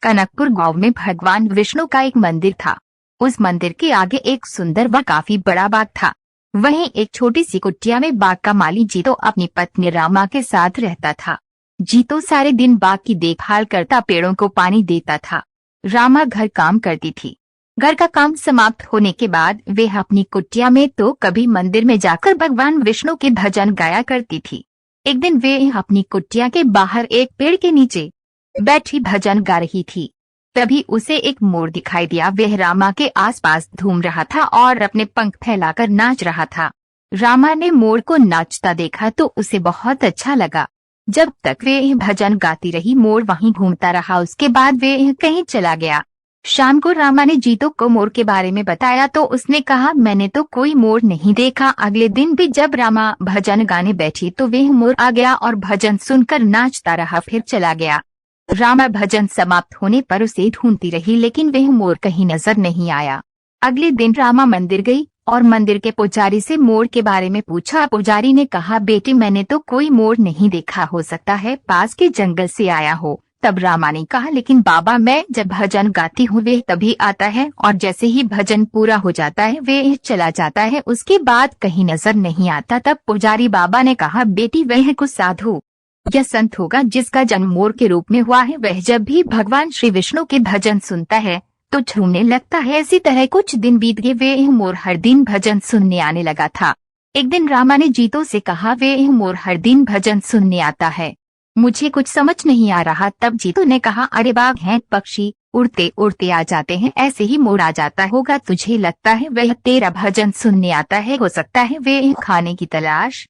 कनकपुर गांव में भगवान विष्णु का एक मंदिर था। उस मंदिर के आगे एक सुंदर व काफी बड़ा बाग था। वहीं एक छोटी सी कुटिया में बाग का माली जीतो अपनी पत्नी रामा के साथ रहता था। जीतो सारे दिन बाग की देखभाल करता, पेड़ों को पानी देता था। रामा घर काम करती थी। घर का काम समाप्त होने के बाद वे अपनी कुटिया में तो कभी मंदिर में जाकर भगवान विष्णु के भजन गाया करती थी। एक दिन वे अपनी कुटिया के बाहर एक पेड़ के नीचे बैठी भजन गा रही थी। तभी उसे एक मोर दिखाई दिया। वह रामा के आसपास घूम रहा था और अपने पंख फैलाकर नाच रहा था। रामा ने मोर को नाचता देखा तो उसे बहुत अच्छा लगा। जब तक वे भजन गाती रही, मोर वहीं घूमता रहा। उसके बाद वे कहीं चला गया। शाम को रामा ने जीतो को मोर के बारे में बताया तो उसने कहा, मैंने तो कोई मोर नहीं देखा। अगले दिन भी जब रामा भजन गाने बैठी तो वह मोर आ गया और भजन सुनकर नाचता रहा, फिर चला गया। रामा भजन समाप्त होने पर उसे ढूंढती रही, लेकिन वह मोर कहीं नजर नहीं आया। अगले दिन रामा मंदिर गई और मंदिर के पुजारी से मोर के बारे में पूछा। पुजारी ने कहा, बेटी मैंने तो कोई मोर नहीं देखा, हो सकता है पास के जंगल से आया हो। तब रामा ने कहा, लेकिन बाबा मैं जब भजन गाती हूँ वह तभी आता है और जैसे ही भजन पूरा हो जाता है वह चला जाता है, उसके बाद कहीं नजर नहीं आता। तब पुजारी बाबा ने कहा, बेटी वह कुछ साधु या संत होगा जिसका जन्म मोर के रूप में हुआ है। वह जब भी भगवान श्री विष्णु के भजन सुनता है तो झूमने लगता है। इसी तरह कुछ दिन बीत गए। वह मोर हर दिन भजन सुनने आने लगा था। एक दिन रामा ने जीतो से कहा, वह मोर हर दिन भजन सुनने आता है, मुझे कुछ समझ नहीं आ रहा। तब जीतो ने कहा, अरे बाग हैं पक्षी, उड़ते उड़ते आ जाते हैं, ऐसे ही मोर आ जाता होगा। तुझे लगता है वह तेरा भजन सुनने आता है, हो सकता है वह खाने की तलाश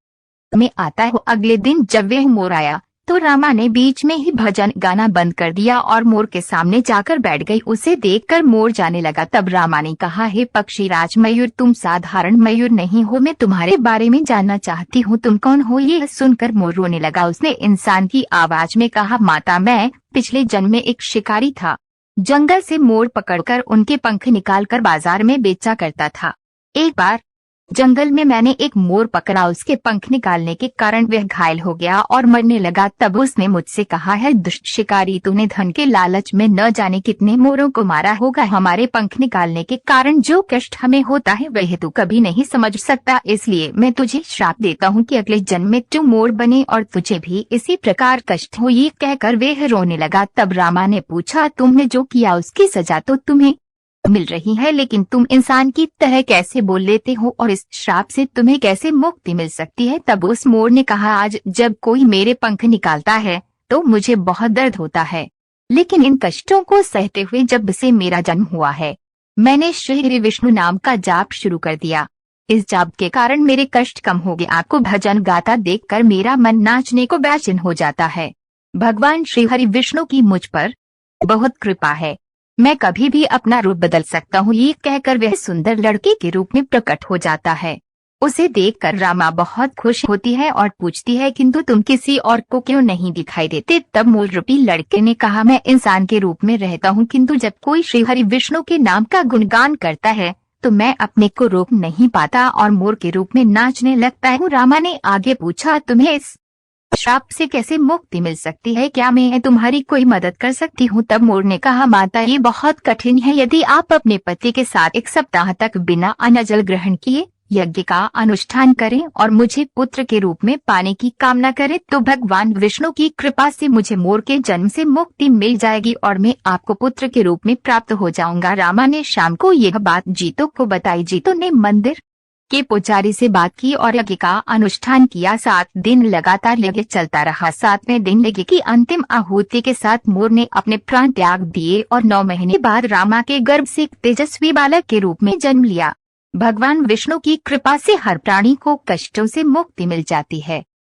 में आता है। अगले दिन जब वह मोर आया तो रामा ने बीच में ही भजन गाना बंद कर दिया और मोर के सामने जाकर बैठ गई। उसे देखकर मोर जाने लगा। तब रामा ने कहा, हे पक्षी राज मयूर, तुम साधारण मयूर नहीं हो, मैं तुम्हारे बारे में जानना चाहती हूँ, तुम कौन हो? ये सुनकर मोर रोने लगा। उसने इंसान की आवाज में कहा, माता मैं पिछले जन्म में एक शिकारी था। जंगल से मोर पकड़कर उनके पंख निकालकर बाजार में बेचा करता था। एक बार जंगल में मैंने एक मोर पकड़ा, उसके पंख निकालने के कारण वह घायल हो गया और मरने लगा। तब उसने मुझसे कहा, है दुष्ट शिकारी, तूने धन के लालच में न जाने कितने मोरों को मारा होगा। हमारे पंख निकालने के कारण जो कष्ट हमें होता है वह तू कभी नहीं समझ सकता, इसलिए मैं तुझे श्राप देता हूँ कि अगले जन्म में तू मोर बने और तुझे भी इसी प्रकार कष्ट हो। ये कहकर वह रोने लगा। तब रामा ने पूछा, तुमने जो किया उसकी सजा तो तुम्हें मिल रही है, लेकिन तुम इंसान की तरह कैसे बोल लेते हो और इस श्राप से तुम्हें कैसे मुक्ति मिल सकती है? तब उस मोर ने कहा, आज जब कोई मेरे पंख निकालता है तो मुझे बहुत दर्द होता है, लेकिन इन कष्टों को सहते हुए जब से मेरा जन्म हुआ है मैंने श्री विष्णु नाम का जाप शुरू कर दिया। इस जाप के कारण मेरे कष्ट कम हो गए। आपको भजन गाता देखकर मेरा मन नाचने को बेचैन हो जाता है। भगवान श्री हरि विष्णु की मुझ पर बहुत कृपा है, मैं कभी भी अपना रूप बदल सकता हूँ। ये कहकर वह सुंदर लड़के के रूप में प्रकट हो जाता है। उसे देखकर रामा बहुत खुश होती है और पूछती है, किंतु तुम किसी और को क्यों नहीं दिखाई देते? तब मोर रूपी लड़के ने कहा, मैं इंसान के रूप में रहता हूँ, किंतु जब कोई श्री हरि विष्णु के नाम का गुणगान करता है तो मैं अपने को रोक नहीं पाता और मोर के रूप में नाचने लगता हूँ। रामा ने आगे पूछा, तुम्हें इस श्राप से कैसे मुक्ति मिल सकती है? क्या मैं तुम्हारी कोई मदद कर सकती हूँ? तब मोर ने कहा, माता ये बहुत कठिन है। यदि आप अपने पति के साथ 1 सप्ताह तक बिना अन्न जल ग्रहण किए यज्ञ का अनुष्ठान करें और मुझे पुत्र के रूप में पाने की कामना करें तो भगवान विष्णु की कृपा से मुझे मोर के जन्म से मुक्ति मिल जाएगी और मैं आपको पुत्र के रूप में प्राप्त हो जाऊंगा। रामा ने शाम को यह बात जीतो को बताई। जीतो ने मंदिर के पुजारी से बात की और यज्ञ का अनुष्ठान किया। 7 दिन लगातार यज्ञ चलता रहा। 7वें दिन यज्ञ की अंतिम आहुति के साथ मोर ने अपने प्राण त्याग दिए और 9 महीने बाद रामा के गर्भ से एक तेजस्वी बालक के रूप में जन्म लिया। भगवान विष्णु की कृपा से हर प्राणी को कष्टों से मुक्ति मिल जाती है।